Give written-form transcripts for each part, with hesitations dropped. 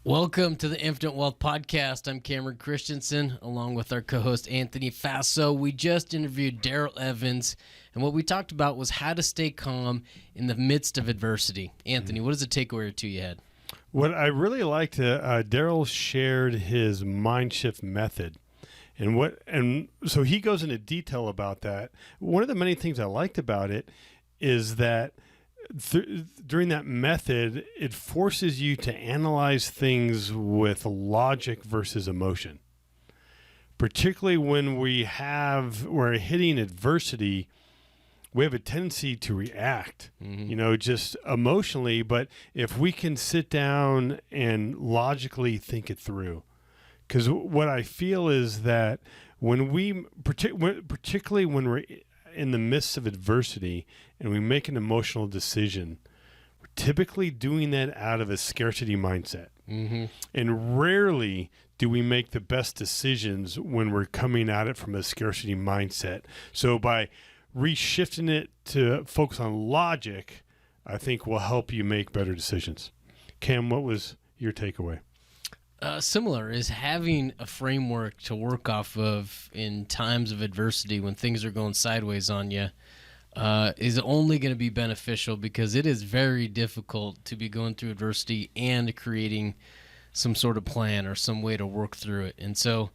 Welcome to the Infinite Wealth Podcast. I'm Cameron Christensen, along with our co-host Anthony Faso. We just interviewed Darrell Evans, and what we talked about was how to stay calm in the midst of adversity. Anthony, what is a takeaway or two you had? What I really liked, Darrell shared his Mindshift Method, and so he goes into detail about that. One of the many things I liked about it is that during that method, it forces you to analyze things with logic versus emotion. Particularly when we're hitting adversity, we have a tendency to react, just emotionally. But if we can sit down and logically think it through, because what I feel is that particularly when we're in the midst of adversity and we make an emotional decision, we're typically doing that out of a scarcity mindset. Mm-hmm. And rarely do we make the best decisions when we're coming at it from a scarcity mindset. So by reshifting it to focus on logic, I think will help you make better decisions. Cam, what was your takeaway? Similar is having a framework to work off of in times of adversity when things are going sideways on you is only going to be beneficial, because it is very difficult to be going through adversity and creating some sort of plan or some way to work through it. And so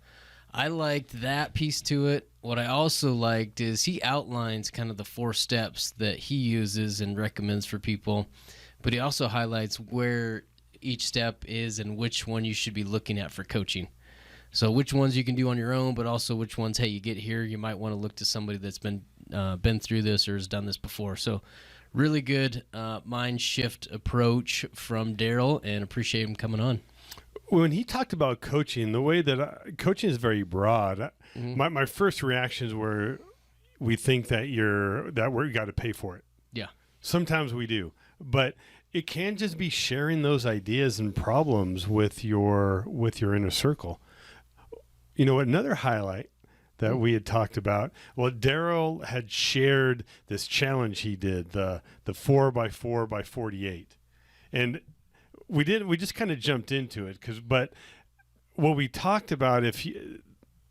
I liked that piece to it. What I also liked is he outlines kind of the 4 steps that he uses and recommends for people, but he also highlights where each step is and which one you should be looking at for coaching. So which ones you can do on your own, but also which ones, hey, you get here, you might want to look to somebody that's been through this or has done this before. So really good mind shift approach from Darrell, and appreciate him coming on. When he talked about coaching, the way that coaching is very broad, my first reactions were, we think that we got to pay for it. Yeah. Sometimes we do, but it can just be sharing those ideas and problems with your inner circle. You know, another highlight that we had talked about, well, Darrell had shared this challenge he did, the 4x4 by 48. And we just kind of jumped into it but what we talked about,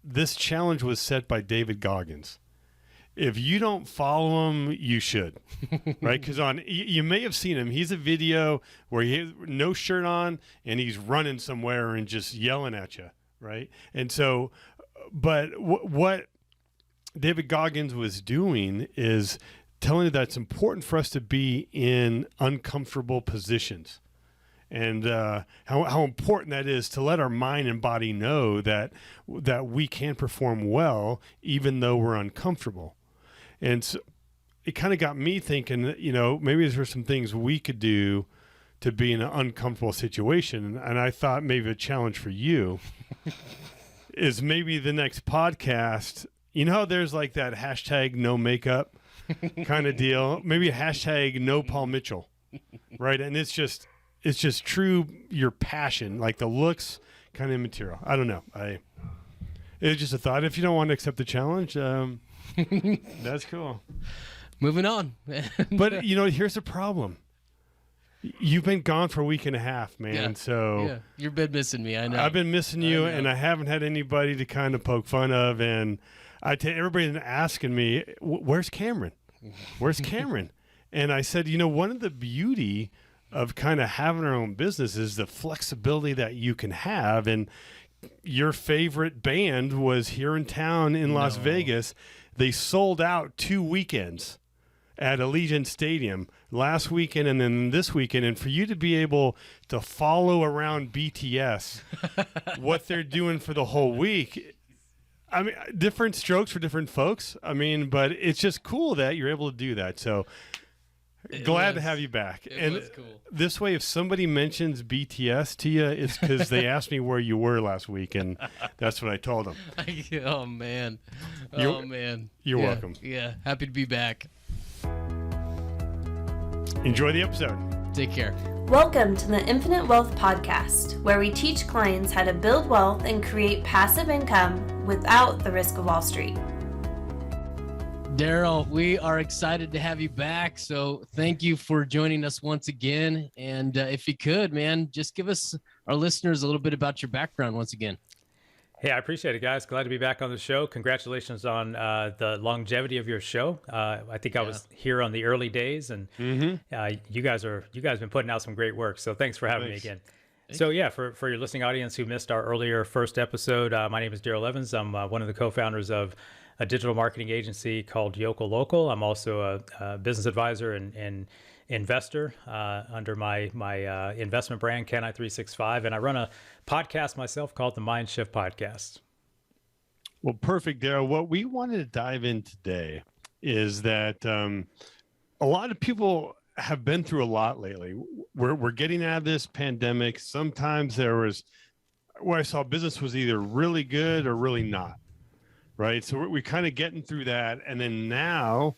this challenge was set by David Goggins. If you don't follow him, you should, right? Because you may have seen him. He's a video where he has no shirt on and he's running somewhere and just yelling at you, right? And so, but what David Goggins was doing is telling you that it's important for us to be in uncomfortable positions. And how important that is to let our mind and body know that we can perform well even though we're uncomfortable. And so it kind of got me thinking, maybe there's some things we could do to be in an uncomfortable situation. And I thought maybe a challenge for you is maybe the next podcast, how there's like that hashtag no makeup kind of deal, maybe a hashtag no Paul Mitchell, right? And it's just true, your passion, like the looks kind of immaterial. I don't know. It was just a thought. If you don't want to accept the challenge, that's cool. Moving on. But here's the problem. You've been gone for a week and a half, man. Yeah. So you've been missing me. I know. I've been missing you, and I haven't had anybody to kind of poke fun of. And everybody's been asking me, "Where's Cameron? Where's Cameron?" And I said, one of the beauty of kind of having our own business is the flexibility that you can have. And your favorite band was here in town in Las Vegas. They sold out 2 weekends at Allegiant Stadium last weekend and then this weekend. And for you to be able to follow around BTS, what they're doing for the whole week, I mean, different strokes for different folks. I mean, but it's just cool that you're able to do that. So glad to have you back. It was cool. This way, if somebody mentions BTS to you, it's because they asked me where you were last week, and that's what I told them. Oh, man. You're welcome. Yeah, happy to be back. Enjoy the episode. Take care. Welcome to the Infinite Wealth Podcast, where we teach clients how to build wealth and create passive income without the risk of Wall Street. Daryl, we are excited to have you back. So thank you for joining us once again. And if you could, man, just give us, our listeners, a little bit about your background once again. Hey, I appreciate it, guys. Glad to be back on the show. Congratulations on the longevity of your show. I think I was here on the early days, and you guys been putting out some great work. So thanks for having me again. So yeah, for your listening audience who missed our earlier first episode, my name is Darrell Evans. I'm one of the co-founders of a digital marketing agency called Yokel Local. I'm also a business advisor and investor under my investment brand, Can I 365, and I run a podcast myself called the Mindshift Podcast. Well, perfect, Daryl. What we wanted to dive in today is that a lot of people have been through a lot lately. We're getting out of this pandemic. Sometimes there was where I saw business was either really good or really not. Right. So we're kind of getting through that. And then now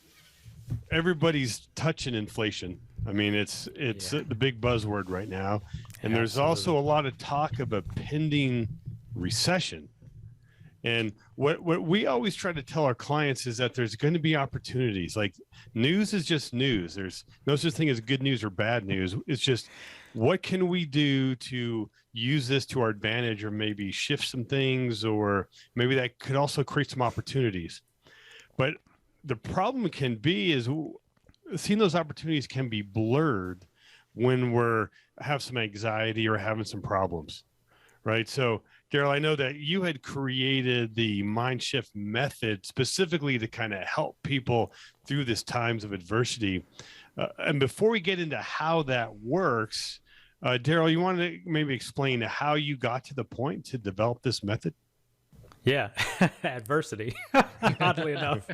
everybody's touching inflation. I mean, it's the big buzzword right now. And there's also a lot of talk of a pending recession. And what we always try to tell our clients is that there's going to be opportunities. Like, news is just news. There's no such thing as good news or bad news. It's just, what can we do to use this to our advantage, or maybe shift some things, or maybe that could also create some opportunities. But the problem can be is seeing those opportunities can be blurred when have some anxiety or having some problems, right? So Daryl, I know that you had created the Mindshift Method specifically to kind of help people through this times of adversity. And before we get into how that works, Daryl, you want to maybe explain how you got to the point to develop this method? Yeah, adversity, oddly enough.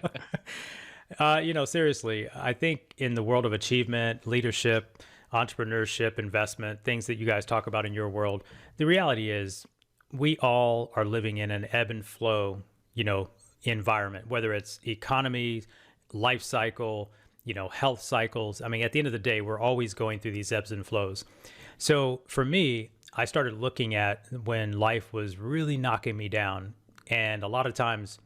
Seriously, I think in the world of achievement, leadership, entrepreneurship, investment, things that you guys talk about in your world, the reality is we all are living in an ebb and flow, environment, whether it's economy, life cycle, health cycles. I mean, at the end of the day, we're always going through these ebbs and flows. So for me, I started looking at when life was really knocking me down. And a lot of times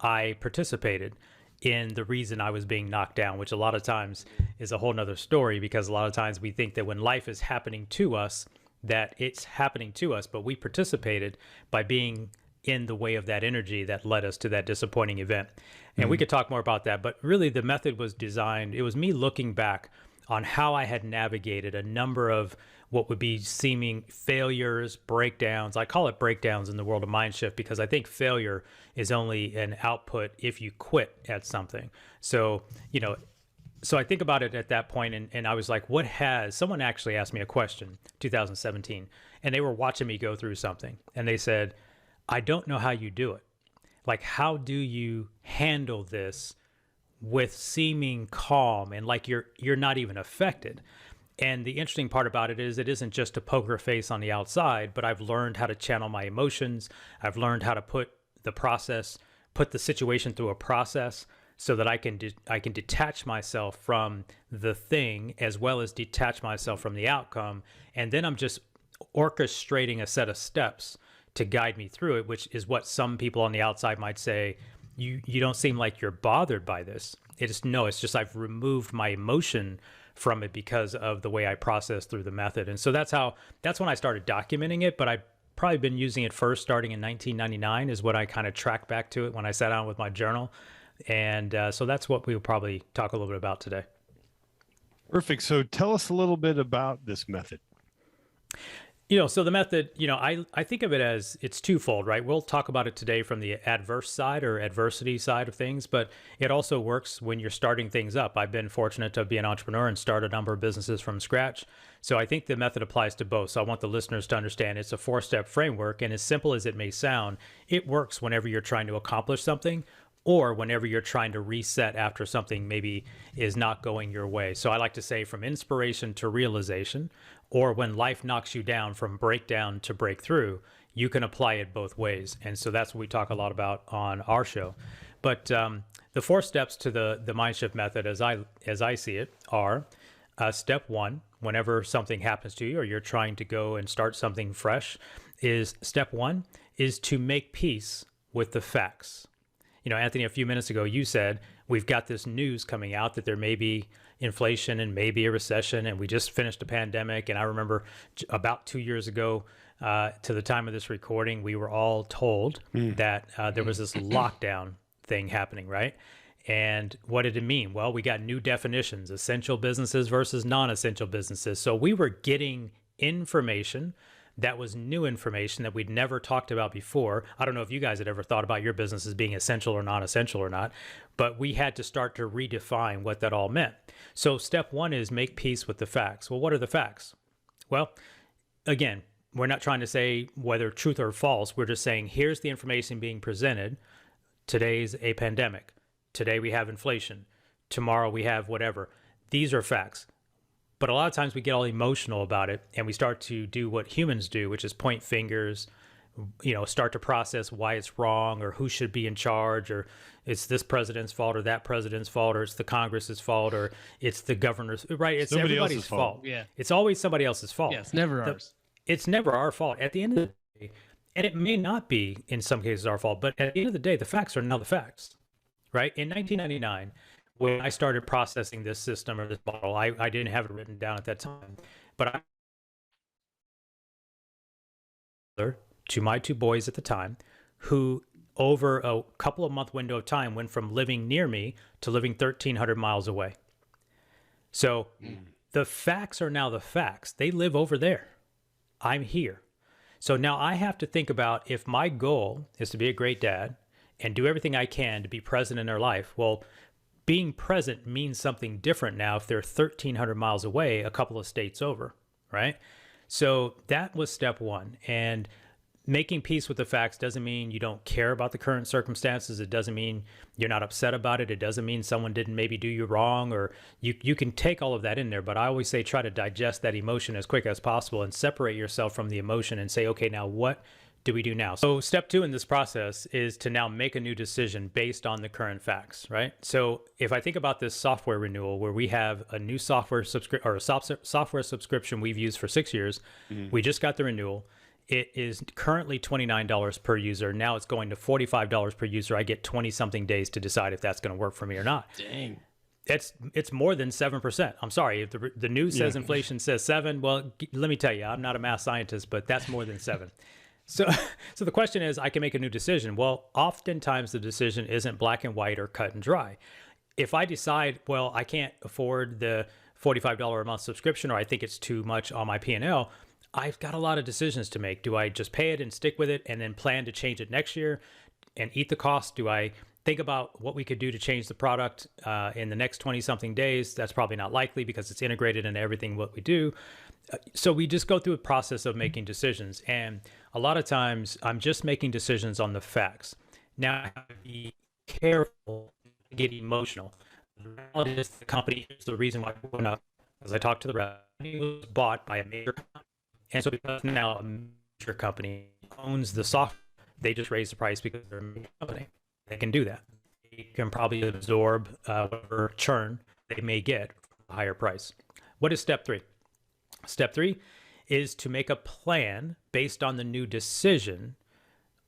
I participated in the reason I was being knocked down, which a lot of times is a whole nother story, because a lot of times we think that when life is happening to us, that it's happening to us, but we participated by being in the way of that energy that led us to that disappointing event. And we could talk more about that, but really the method was designed, it was me looking back on how I had navigated a number of what would be seeming failures, breakdowns. I call it breakdowns in the world of Mindshift because I think failure is only an output if you quit at something. So, so I think about it at that point, and I was like, someone actually asked me a question, 2017, and they were watching me go through something, and they said, I don't know how you do it. Like, how do you handle this with seeming calm and like you're not even affected? And the interesting part about it is it isn't just a poker face on the outside, but I've learned how to channel my emotions. I've learned how to put the situation through a process so that I can detach myself from the thing as well as detach myself from the outcome. And then I'm just orchestrating a set of steps to guide me through it, which is what some people on the outside might say, you don't seem like you're bothered by this. It's just I've removed my emotion from it because of the way I process through the method. And so that's when I started documenting it, but I've probably been using it first starting in 1999 is what I kind of track back to it when I sat down with my journal. And so that's what we'll probably talk a little bit about today. Perfect. So tell us a little bit about this method. So the method, I think of it as it's twofold, right? We'll talk about it today from the adverse side or adversity side of things, but it also works when you're starting things up. I've been fortunate to be an entrepreneur and start a number of businesses from scratch. So I think the method applies to both. So I want the listeners to understand it's a 4-step framework, and as simple as it may sound, it works whenever you're trying to accomplish something or whenever you're trying to reset after something maybe is not going your way. So I like to say from inspiration to realization, or when life knocks you down from breakdown to breakthrough, you can apply it both ways. And so that's what we talk a lot about on our show. But the 4 steps to the Mindshift method, as I see it, are step 1, whenever something happens to you or you're trying to go and start something fresh, is step 1 is to make peace with the facts. Anthony, a few minutes ago, you said We've got this news coming out that there may be inflation and maybe a recession, and we just finished a pandemic. And I remember about 2 years ago, to the time of this recording, we were all told that there was this lockdown thing happening, right? And what did it mean? Well, we got new definitions, essential businesses versus non-essential businesses. So we were getting information that was new information that we'd never talked about before. I don't know if you guys had ever thought about your business as being essential or non-essential or not, but we had to start to redefine what that all meant. So step one is make peace with the facts. Well, what are the facts? Well, again, we're not trying to say whether truth or false. We're just saying, here's the information being presented. Today's a pandemic. Today we have inflation. Tomorrow we have whatever. These are facts. But a lot of times we get all emotional about it and we start to do what humans do, which is point fingers, start to process why it's wrong or who should be in charge, or it's this president's fault or that president's fault, or it's the Congress's fault, or it's the governor's, right? It's Somebody everybody's else's fault. fault. Yeah. It's always somebody else's fault. Yeah, it's never ours. It's never our fault at the end of the day. And it may not be in some cases our fault, but at the end of the day, the facts are now the facts, right? In 1999, when I started processing this system or this model, I didn't have it written down at that time, but to my two boys at the time, who over a couple of month window of time went from living near me to living 1,300 miles away. So the facts are now the facts. They live over there. I'm here. So now I have to think about, if my goal is to be a great dad and do everything I can to be present in their life, well, being present means something different now if they're 1,300 miles away, a couple of states over, right? So that was step one. And making peace with the facts doesn't mean you don't care about the current circumstances. It doesn't mean you're not upset about it. It doesn't mean someone didn't maybe do you wrong, or you can take all of that in there. But I always say try to digest that emotion as quick as possible and separate yourself from the emotion and say, okay, now what do we do now? So step two in this process is to now make a new decision based on the current facts, right? So if I think about this software renewal where we have a new software subscription we've used for 6 years, we just got the renewal. It is currently $29 per user. Now it's going to $45 per user. I get 20 something days to decide if that's going to work for me or not. Dang. It's more than 7%. I'm sorry. If the news says inflation says 7, well, let me tell you, I'm not a math scientist, but that's more than 7. So the question is, I can make a new decision. Well, oftentimes the decision isn't black and white or cut and dry. If I decide, well, I can't afford the $45 a month subscription, or I think it's too much on my P&L, I've got a lot of decisions to make. Do I just pay it and stick with it and then plan to change it next year and eat the cost? Do I think about what we could do to change the product in the next 20 something days? That's probably not likely because it's integrated into everything what we do. So we just go through a process of making decisions. And a lot of times I'm just making decisions on the facts. Now I have to be careful to get emotional. The reality is the company is the reason why we went up. As I talked to the rep, it was bought by a major company. And so because now a major company owns the software, they just raise the price because they're a major company. They can do that. They can probably absorb whatever churn they may get for a higher price. What is step three? Step three is to make a plan based on the new decision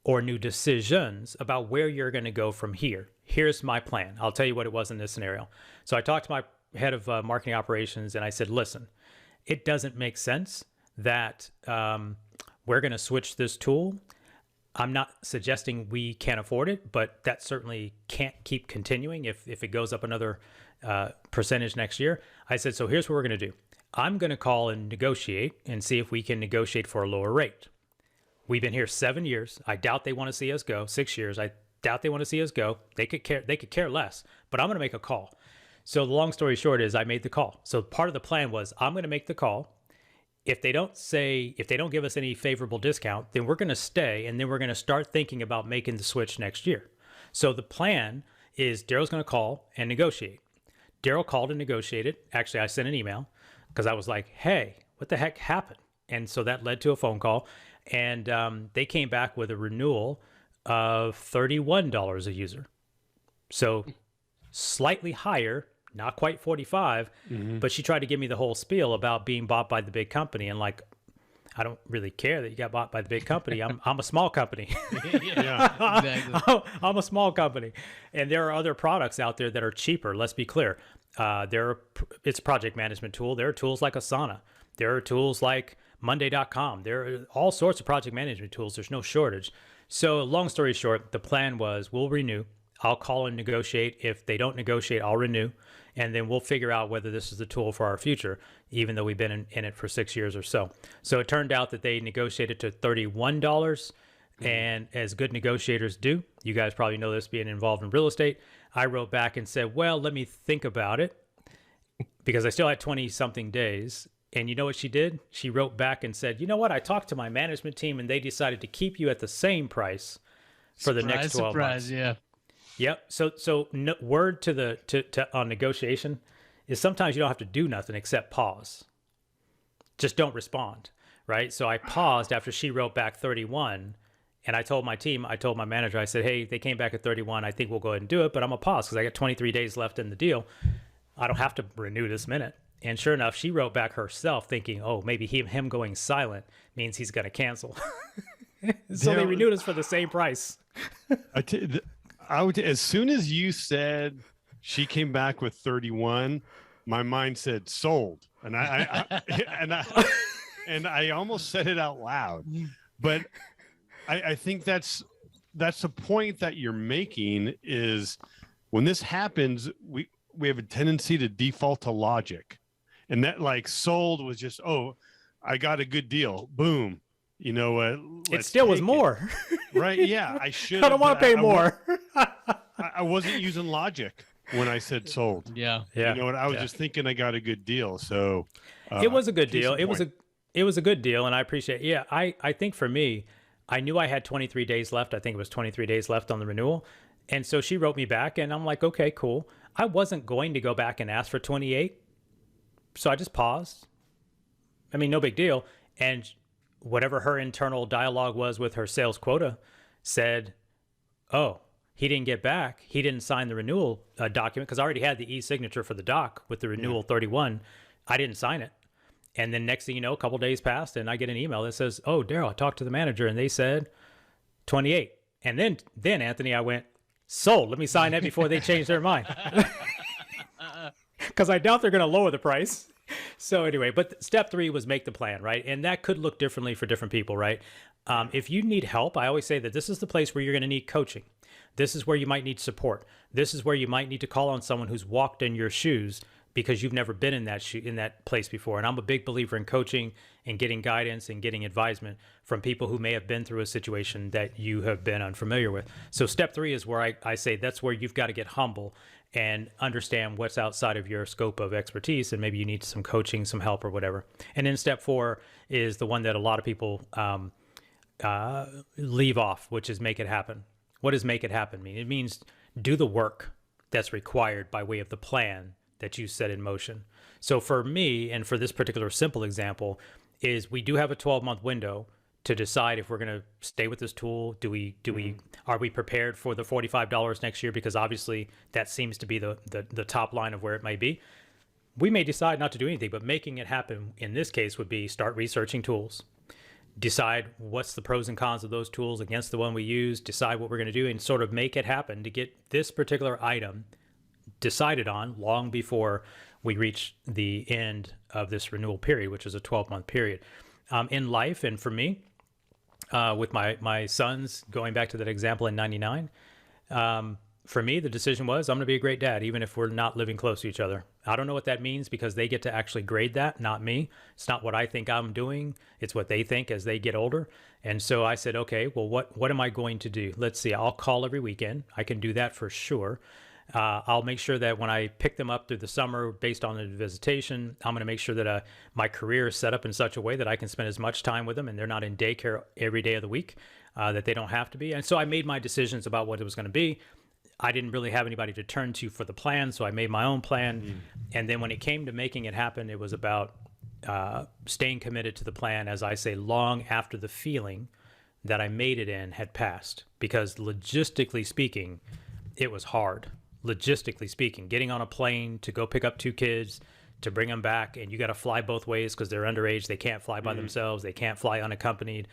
or new decisions about where you're going to go from here. Here's my plan. I'll tell you what it was in this scenario. So I talked to my head of marketing operations and I said, listen, it doesn't make sense that we're going to switch this tool. I'm not suggesting we can't afford it, but that certainly can't keep continuing if it goes up another percentage next year. I said, so here's what we're going to do. I'm going to call and negotiate and see if we can negotiate for a lower rate. We've been here 7 years. I doubt they want to see us go. 6 years. I doubt they want to see us go. They could care less, but I'm going to make a call. So the long story short is I made the call. So part of the plan was I'm going to make the call. If they don't give us any favorable discount, then we're going to stay, and then we're going to start thinking about making the switch next year. So the plan is Daryl's going to call and negotiate. Daryl called and negotiated. Actually, I sent an email because I was like, hey, what the heck happened? And so that led to a phone call, and they came back with a renewal of $31 a user. So slightly higher, not quite 45, but she tried to give me the whole spiel about being bought by the big company. And like, I don't really care that you got bought by the big company. I'm a small company. Yeah, exactly. I'm a small company. And there are other products out there that are cheaper. Let's be clear. It's a project management tool. There are tools like Asana. There are tools like Monday.com. There are all sorts of project management tools. There's no shortage. So long story short, the plan was we'll renew. I'll call and negotiate. If they don't negotiate, I'll renew. And then we'll figure out whether this is the tool for our future, even though we've been in it for 6 years or so. So it turned out that they negotiated to $31. And as good negotiators do, you guys probably know this being involved in real estate, I wrote back and said, well, let me think about it, because I still had 20 something days. And you know what she did? She wrote back and said, you know what? I talked to my management team and they decided to keep you at the same price for the next 12 months. Yeah. Yep. So no, word to on negotiation is sometimes you don't have to do nothing except pause. Just don't respond, right? So I paused after she wrote back 31, and I told my team, I told my manager, I said, hey, they came back at 31. I think we'll go ahead and do it, but I'm gonna pause because I got 23 days left in the deal. I don't have to renew this minute. And sure enough, she wrote back herself thinking, oh, maybe him going silent means he's gonna cancel. So they renewed us for the same price. As soon as you said she came back with 31, my mind said sold, and I almost said it out loud. But I think that's the point that you're making is when this happens, we have a tendency to default to logic, and that like sold was just, oh, I got a good deal, boom. You know what? It still was more. Right? Yeah, I should. I don't want to pay more. I wasn't using logic when I said sold. Yeah. You know what? I was just thinking I got a good deal. So it was a good deal. It was a good deal, and I appreciate it. Yeah, I think for me, I knew I had 23 days left. I think it was 23 days left on the renewal. And so she wrote me back, and I'm like, okay, cool. I wasn't going to go back and ask for 28. So I just paused. I mean, no big deal. And whatever her internal dialogue was with her sales quota said, oh, he didn't get back. He didn't sign the renewal document because I already had the e-signature for the doc with the renewal 31. I didn't sign it. And then next thing you know, a couple days passed and I get an email that says, oh, Daryl, I talked to the manager and they said 28. And then Anthony, I went, sold. Let me sign that before they change their mind. Because I doubt they're going to lower the price. So anyway, but step 3 was make the plan, right? And that could look differently for different people, right? If you need help, I always say that this is the place where you're going to need coaching. This is where you might need support. This is where you might need to call on someone who's walked in your shoes because you've never been in that place before. And I'm a big believer in coaching and getting guidance and getting advisement from people who may have been through a situation that you have been unfamiliar with. So step 3 is where I say that's where you've got to get humble and understand what's outside of your scope of expertise, and maybe you need some coaching, some help or whatever. And then step 4 is the one that a lot of people leave off, which is make it happen. What does make it happen mean? It means do the work that's required by way of the plan that you set in motion. So for me, and for this particular simple example, is we do have a 12-month window to decide if we're going to stay with this tool. Are we prepared for the $45 next year? Because obviously that seems to be the top line of where it might be. We may decide not to do anything, but making it happen in this case would be start researching tools, decide what's the pros and cons of those tools against the one we use, decide what we're going to do, and sort of make it happen to get this particular item decided on long before we reach the end of this renewal period, which is a 12-month period. In life, and for me, with my sons, going back to that example in 99, for me, the decision was I'm going to be a great dad, even if we're not living close to each other. I don't know what that means because they get to actually grade that, not me. It's not what I think I'm doing. It's what they think as they get older. And so I said, okay, well, what am I going to do? Let's see. I'll call every weekend. I can do that for sure. I'll make sure that when I pick them up through the summer based on the visitation, I'm going to make sure that my career is set up in such a way that I can spend as much time with them and they're not in daycare every day of the week, that they don't have to be. And so I made my decisions about what it was going to be. I didn't really have anybody to turn to for the plan, so I made my own plan. Mm-hmm. And then when it came to making it happen, it was about staying committed to the plan, as I say, long after the feeling that I made it in had passed. Because logistically speaking, it was hard. Logistically speaking, getting on a plane to go pick up 2 kids, to bring them back, and you got to fly both ways because they're underage. They can't fly by themselves. They can't fly unaccompanied.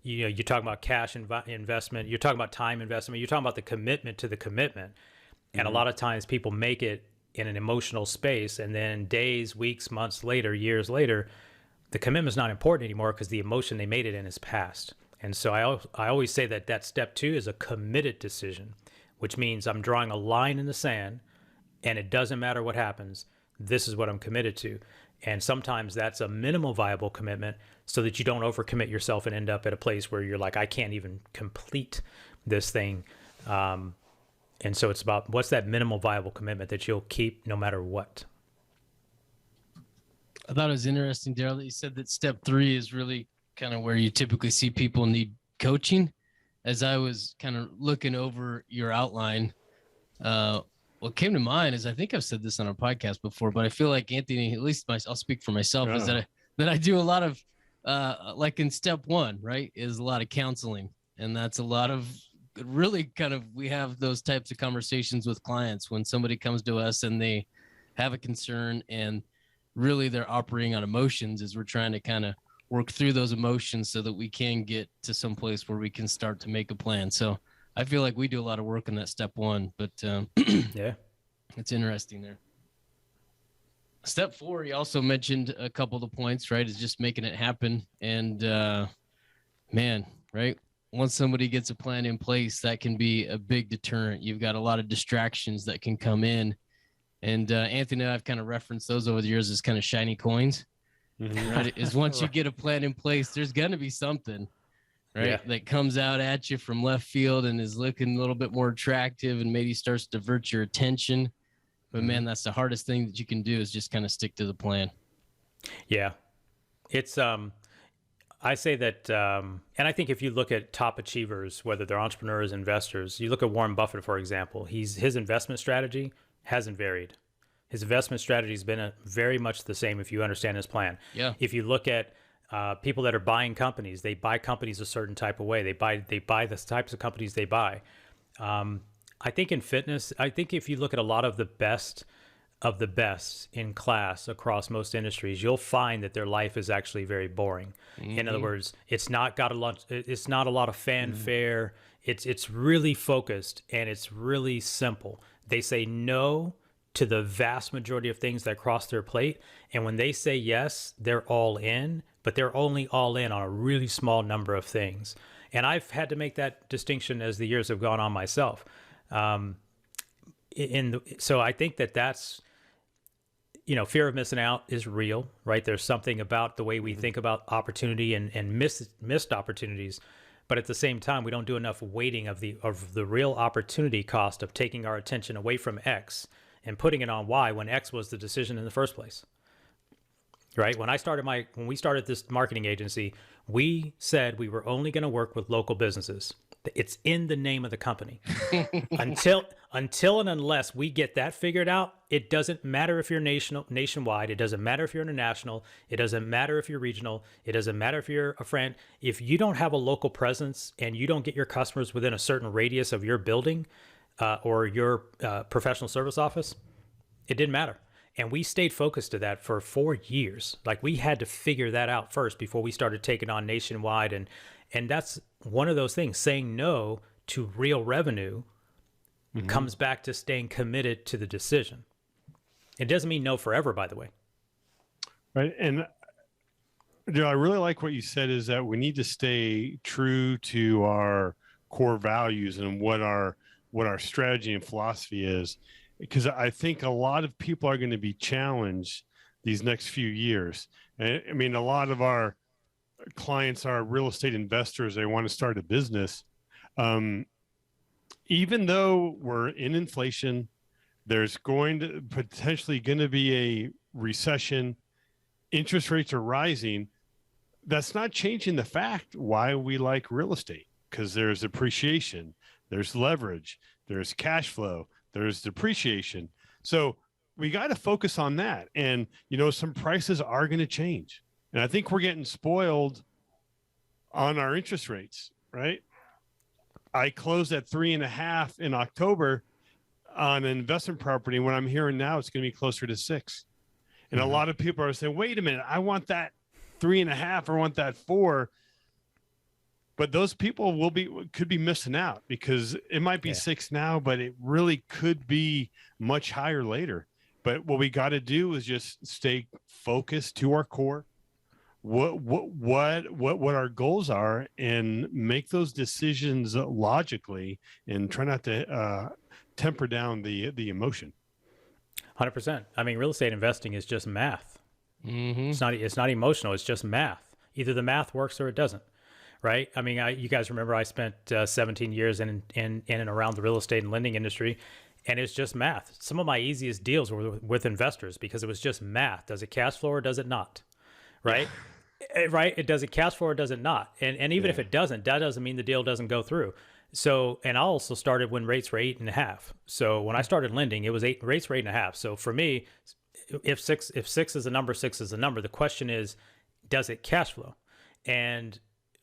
You know, you're talking about cash investment. You're talking about time investment. You're talking about the commitment to the commitment. And a lot of times people make it in an emotional space, and then days, weeks, months later, years later, the commitment's not important anymore because the emotion they made it in is past. And so I always say that step 2 is a committed decision, which means I'm drawing a line in the sand, and it doesn't matter what happens. This is what I'm committed to. And sometimes that's a minimal viable commitment so that you don't overcommit yourself and end up at a place where you're like, I can't even complete this thing. And so it's about what's that minimal viable commitment that you'll keep no matter what. I thought it was interesting, Daryl, that you said that step 3 is really kind of where you typically see people need coaching. As I was kind of looking over your outline, what came to mind is, I think I've said this on our podcast before, but I feel like Anthony, at least I'll speak for myself, is that I do a lot of, like in step 1, right, is a lot of counseling. And that's a lot of really kind of, we have those types of conversations with clients when somebody comes to us and they have a concern and really they're operating on emotions, as we're trying to kind of work through those emotions so that we can get to some place where we can start to make a plan. So I feel like we do a lot of work on that step 1, but yeah, it's interesting there. Step 4, you also mentioned a couple of the points, right, is just making it happen. And man, right, once somebody gets a plan in place, that can be a big deterrent. You've got a lot of distractions that can come in. And Anthony and I have kind of referenced those over the years as kind of shiny coins. Right? Is once you get a plan in place, there's going to be something, right, that comes out at you from left field and is looking a little bit more attractive and maybe starts to divert your attention. But man, that's the hardest thing that you can do, is just kind of stick to the plan. Yeah. It's, I say that, and I think if you look at top achievers, whether they're entrepreneurs, investors, you look at Warren Buffett, for example, his investment strategy hasn't varied. His investment strategy has been very much the same if you understand his plan. Yeah. If you look at people that are buying companies, they buy companies a certain type of way. They buy the types of companies they buy. I think in fitness, I think if you look at a lot of the best in class across most industries, you'll find that their life is actually very boring. In other words, it's not a lot of fanfare. It's really focused and it's really simple. They say no to the vast majority of things that cross their plate. And when they say yes, they're all in, but they're only all in on a really small number of things. And I've had to make that distinction as the years have gone on myself. So I think that's, fear of missing out is real, right? There's something about the way we think about opportunity and missed opportunities. But at the same time, we don't do enough weighting of the real opportunity cost of taking our attention away from X and putting it on Y when X was the decision in the first place. Right? When we started this marketing agency, we said we were only going to work with local businesses. It's in the name of the company. Until and unless we get that figured out, it doesn't matter if you're nationwide. It doesn't matter if you're international. It doesn't matter if you're regional. It doesn't matter if you're a friend. If you don't have a local presence and you don't get your customers within a certain radius of your building or your professional service office, it didn't matter. And we stayed focused to that for 4 years. Like, we had to figure that out first before we started taking on nationwide. And that's one of those things. Saying no to real revenue comes back to staying committed to the decision. It doesn't mean no forever, by the way. Right. And I really like what you said, is that we need to stay true to our core values and what our strategy and philosophy is. Because I think a lot of people are going to be challenged these next few years. And I mean, a lot of our clients are real estate investors. They want to start a business. Even though we're in inflation, there's potentially going to be a recession, interest rates are rising. That's not changing the fact why we like real estate, because there's appreciation, there's leverage, there's cash flow, there's depreciation. So we got to focus on that. And, some prices are going to change. And I think we're getting spoiled on our interest rates, right? I closed at 3.5 in October on an investment property. When I'm hearing now, it's going to be closer to 6. And a lot of people are saying, wait a minute, I want that 3.5 or I want that 4. But those people could be missing out, because it might be 6 now, but it really could be much higher later. But what we got to do is just stay focused to our core, what our goals are, and make those decisions logically, and try not to temper down the emotion. 100%. I mean, real estate investing is just math. It's not emotional. It's just math. Either the math works or it doesn't. Right. I mean, you guys remember I spent 17 years in and around the real estate and lending industry, and it's just math. Some of my easiest deals were with investors because it was just math. Does it cash flow or does it not? Right. Right. Does it cash flow or does it not? And even if it doesn't, that doesn't mean the deal doesn't go through. So, and I also started when rates were 8.5. So when I started lending, it was rates were 8.5. So for me, if six is a number, 6 is a number. The question is, does it cash flow? And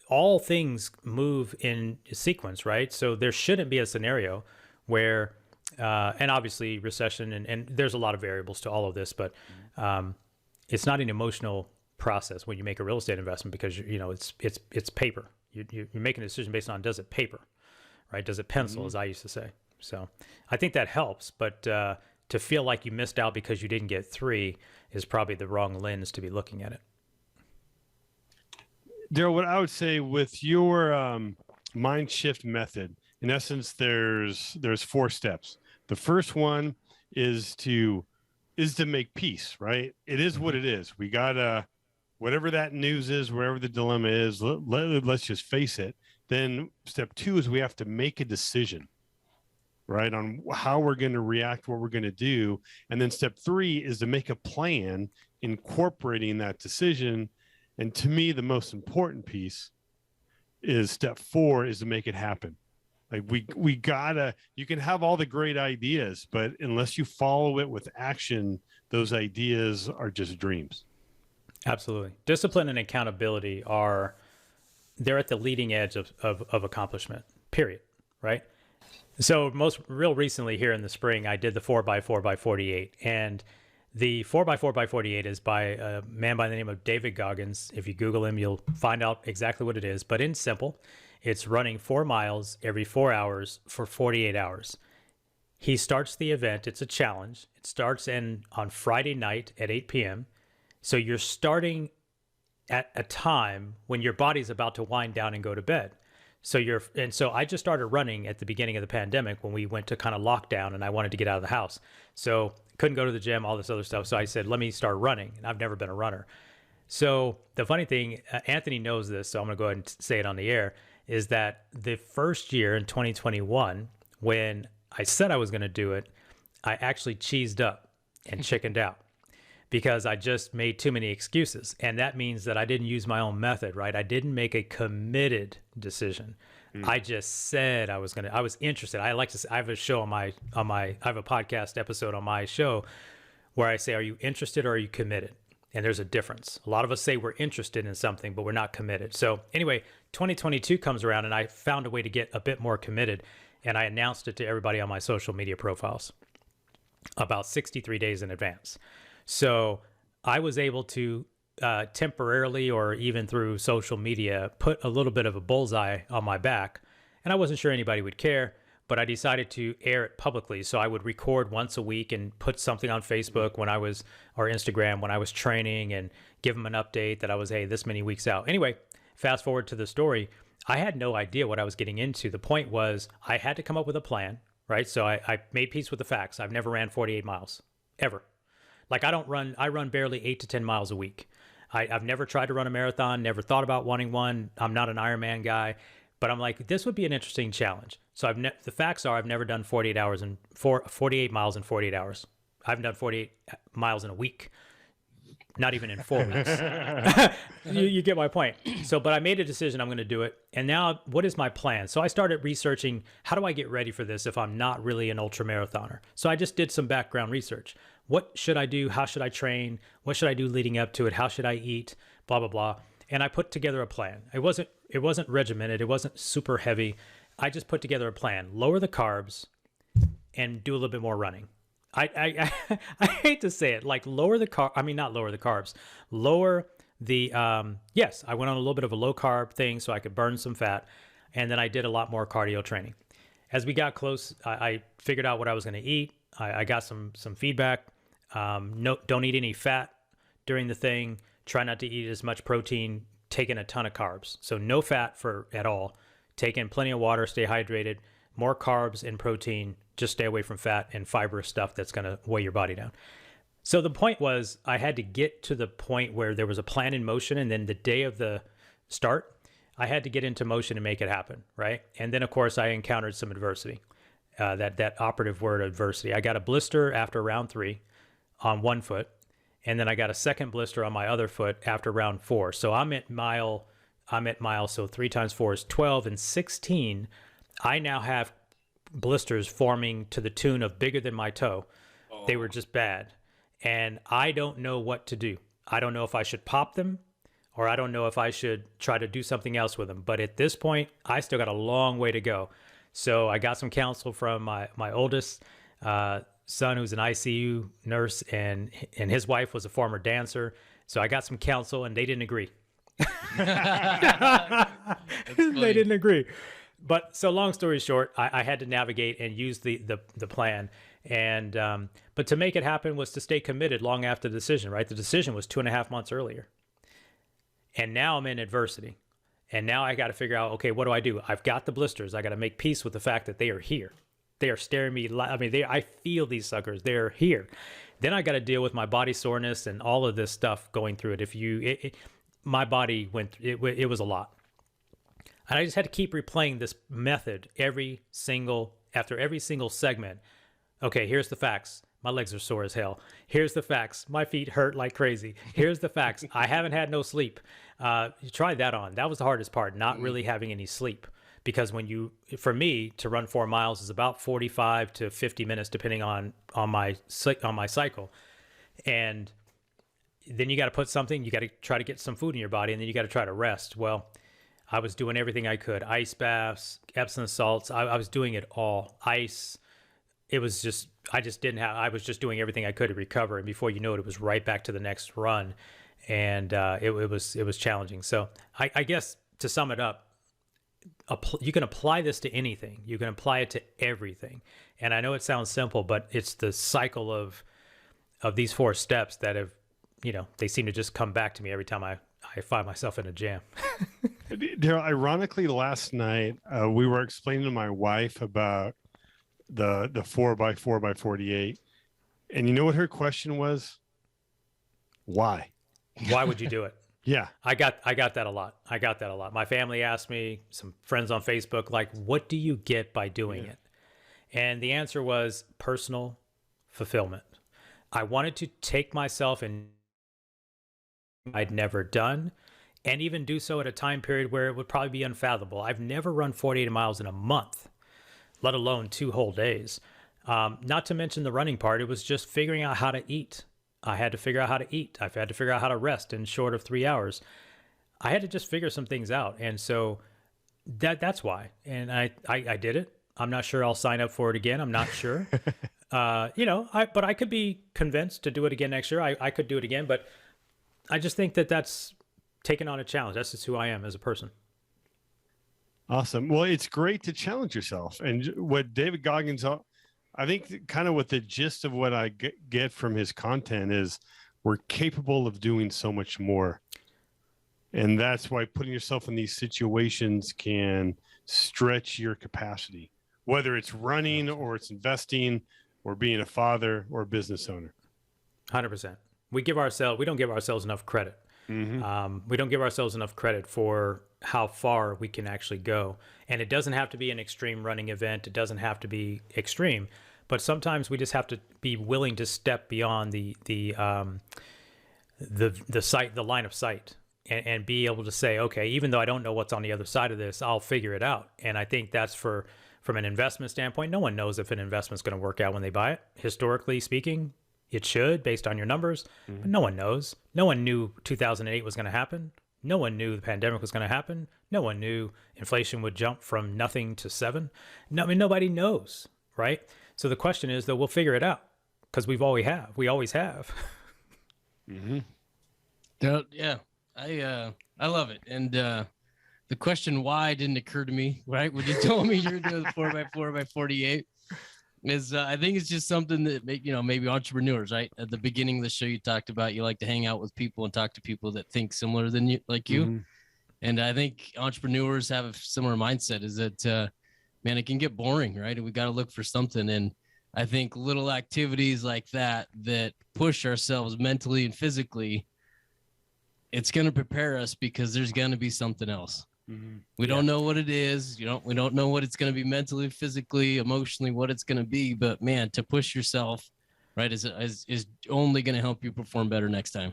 all things move in sequence, right? So there shouldn't be a scenario where, and obviously recession, and there's a lot of variables to all of this, but it's not an emotional process when you make a real estate investment, because it's paper. You're making a decision based on, does it paper, right? Does it pencil, as I used to say. So I think that helps, but to feel like you missed out because you didn't get 3 is probably the wrong lens to be looking at it. Daryl, what I would say with your Mindshift method, in essence, there's 4 steps. The first one is to make peace, right? It is what it is. We gotta, whatever that news is, wherever the dilemma is, let's just face it. Then step 2 is we have to make a decision, right, on how we're going to react, what we're going to do. And then step 3 is to make a plan incorporating that decision. And to me, the most important piece is step 4 is to make it happen. Like we gotta, you can have all the great ideas, but unless you follow it with action, those ideas are just dreams. Absolutely. Discipline and accountability they're at the leading edge of accomplishment, period. Right. So real recently here in the spring, I did the 4x4x48, and the 4x4x48 is by a man by the name of David Goggins. If you Google him, you'll find out exactly what it is. But in simple, it's running 4 miles every 4 hours for 48 hours. He starts the event. It's a challenge. It starts on Friday night at 8 p.m. So you're starting at a time when your body's about to wind down and go to bed. So I just started running at the beginning of the pandemic when we went to kind of lockdown, and I wanted to get out of the house. So couldn't go to the gym, all this other stuff. So I said, let me start running. And I've never been a runner. So the funny thing, Anthony knows this, so I'm going to go ahead and say it on the air, is that the first year in 2021, when I said I was going to do it, I actually cheesed up and chickened out because I just made too many excuses. And that means that I didn't use my own method, right? I didn't make a committed decision. I just said I was interested. I have a show I have a podcast episode on my show where I say, are you interested or are you committed? And there's a difference. A lot of us say we're interested in something, but we're not committed. So anyway, 2022 comes around and I found a way to get a bit more committed, and I announced it to everybody on my social media profiles about 63 days in advance. So I was able to temporarily, or even through social media, put a little bit of a bullseye on my back. And I wasn't sure anybody would care, but I decided to air it publicly. So I would record once a week and put something on Facebook or Instagram when I was training, and give them an update that I was, hey, this many weeks out. Anyway, fast forward to the story. I had no idea what I was getting into. The point was I had to come up with a plan, right? So I made peace with the facts. I've never ran 48 miles, ever. Like I run barely 8 to 10 miles a week. I've never tried to run a marathon, never thought about wanting one. I'm not an Ironman guy, but I'm like, this would be an interesting challenge. So the facts are I've never done 48 miles in 48 hours. I haven't done 48 miles in a week, not even in 4 weeks. You get my point. So, but I made a decision I'm going to do it. And now what is my plan? So I started researching, how do I get ready for this if I'm not really an ultra marathoner? So I just did some background research. What should I do? How should I train? What should I do leading up to it? How should I eat? Blah, blah, blah. And I put together a plan. It wasn't regimented. It wasn't super heavy. I just put together a plan. Lower the carbs and do a little bit more running. I hate to say it, like lower the carb. I mean, not lower the carbs, lower the, yes, I went on a little bit of a low carb thing so I could burn some fat. And then I did a lot more cardio training. As we got close, I figured out what I was going to eat. I got some feedback. No, don't eat any fat during the thing. Try not to eat as much protein, taking a ton of carbs. So no fat at all. Taking plenty of water, stay hydrated, more carbs and protein, just stay away from fat and fibrous stuff that's going to weigh your body down. So the point was I had to get to the point where there was a plan in motion. And then the day of the start, I had to get into motion and make it happen, right? And then, of course, I encountered some adversity, that operative word, adversity. I got a blister after round 3 on one foot, and then I got a second blister on my other foot after round 4. So I'm at mile, so 3 times 4 is 12, and 16, I now have blisters forming to the tune of bigger than my toe. Oh. They were just bad. And I don't know what to do. I don't know if I should pop them, or I don't know if I should try to do something else with them. But at this point, I still got a long way to go. So I got some counsel from my oldest son, who's an ICU nurse, and his wife was a former dancer. So I got some counsel, and they didn't agree. They didn't agree. But so long story short, I had to navigate and use the plan. And but to make it happen was to stay committed long after the decision, right? The decision was 2.5 months earlier. And now I'm in adversity. And now I got to figure out, okay, what do I do? I've got the blisters. I got to make peace with the fact that they are here. They are staring me. I mean, I feel these suckers. They're here. Then I got to deal with my body soreness and all of this stuff going through it. My body went, it was a lot. And I just had to keep replaying this method after every single segment. Okay, here's the facts. My legs are sore as hell. Here's the facts. My feet hurt like crazy. Here's the facts. I haven't had no sleep. You tried that on. That was the hardest part, not really having any sleep. Because for me, to run 4 miles is about 45 to 50 minutes, depending on my cycle. And then you got to put something, you got to try to get some food in your body, and then you got to try to rest. Well, I was doing everything I could. Ice baths, Epsom salts. I was doing it all. Ice. It was just, I was just doing everything I could to recover. And before you know it was right back to the next run. And it was challenging. So I guess to sum it up, you can apply this to anything. You can apply it to everything. And I know it sounds simple, but it's the cycle of these 4 steps that have, they seem to just come back to me every time I find myself in a jam. Daryl, ironically, last night we were explaining to my wife about the 4x4x48, and you know what her question was? Why? Why would you do it? Yeah, I got that a lot. My family asked me, some friends on Facebook, like, what do you get by doing it? And the answer was personal fulfillment. I wanted to take myself in I'd never done, and even do so at a time period where it would probably be unfathomable. I've never run 48 miles in a month, let alone 2 whole days. Not to mention the running part. It was just figuring out how to eat. I had to figure out how to eat. I've had to figure out how to rest in short of 3 hours. I had to just figure some things out. And so that's why. And I did it. I'm not sure I'll sign up for it again. I'm not sure. But I could be convinced to do it again next year. I could do it again, but I just think that's taking on a challenge. That's just who I am as a person. Awesome. Well, it's great to challenge yourself. And what David Goggins, I think kind of what the gist of what I get from his content is we're capable of doing so much more. And that's why putting yourself in these situations can stretch your capacity, whether it's running or it's investing or being a father or a business owner. 100%. We don't give ourselves enough credit. Mm-hmm. We don't give ourselves enough credit for how far we can actually go. And it doesn't have to be an extreme running event. It doesn't have to be extreme, but sometimes we just have to be willing to step beyond the line of sight, and be able to say, okay, even though I don't know what's on the other side of this, I'll figure it out. And I think that's from an investment standpoint. No one knows if an investment's going to work out when they buy it. Historically speaking, it should, based on your numbers, but no one knows. No one knew 2008 was going to happen. No one knew the pandemic was going to happen. No one knew inflation would jump from nothing to 7. Nobody knows, right? So the question is, though, we'll figure it out. because we always have. Yeah, I love it. And the question why didn't occur to me, right? When you told me you're doing the 4x4 by 48 is I think it's just something that, maybe entrepreneurs, right? At the beginning of the show, you talked about you like to hang out with people and talk to people that think similar than you, like you. Mm-hmm. And I think entrepreneurs have a similar mindset is that, man, it can get boring, right? And we got to look for something. And I think little activities like that push ourselves mentally and physically, it's going to prepare us because there's going to be something else. We don't know what it is. We don't know what it's going to be mentally, physically, emotionally, what it's going to be. But man, to push yourself, right, is only going to help you perform better next time.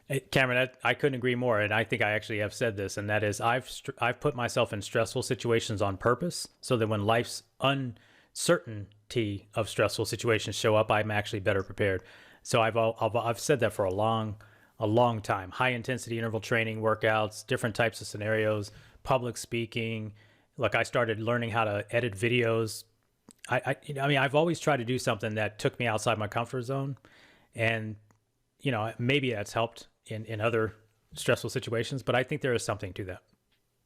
Hey, Cameron, I couldn't agree more. And I think I actually have said this, and that is I've put myself in stressful situations on purpose so that when life's uncertainty of stressful situations show up, I'm actually better prepared. So I've said that for a long time. High intensity interval training, workouts, different types of scenarios, public speaking. Look, I started learning how to edit videos. I've always tried to do something that took me outside my comfort zone, and maybe that's helped in other stressful situations. But I think there is something to that.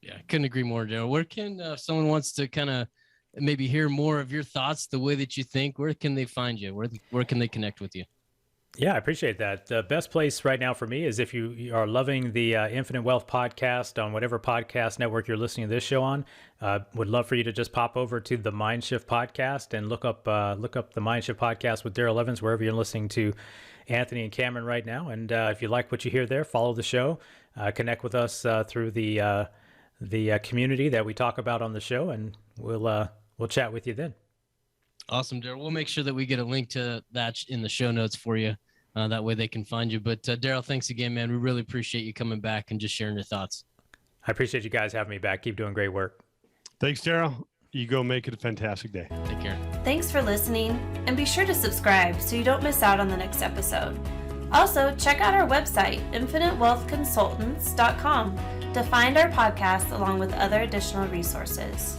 Yeah, I couldn't agree more, Daryl. Where can if someone wants to kind of maybe hear more of your thoughts, the way that you think, where can they find you? Where can they connect with you? Yeah, I appreciate that. The best place right now for me is if you are loving the Infinite Wealth podcast on whatever podcast network you're listening to this show on. Would love for you to just pop over to the Mindshift podcast and look up the Mindshift podcast with Daryl Evans wherever you're listening to Anthony and Cameron right now. And if you like what you hear there, follow the show, connect with us through the community that we talk about on the show, and we'll chat with you then. Awesome, Daryl. We'll make sure that we get a link to that in the show notes for you. That way they can find you. But Daryl, thanks again, man. We really appreciate you coming back and just sharing your thoughts. I appreciate you guys having me back. Keep doing great work. Thanks, Daryl. You go make it a fantastic day. Take care. Thanks for listening, and be sure to subscribe so you don't miss out on the next episode. Also, check out our website, infinitewealthconsultants.com, to find our podcast along with other additional resources.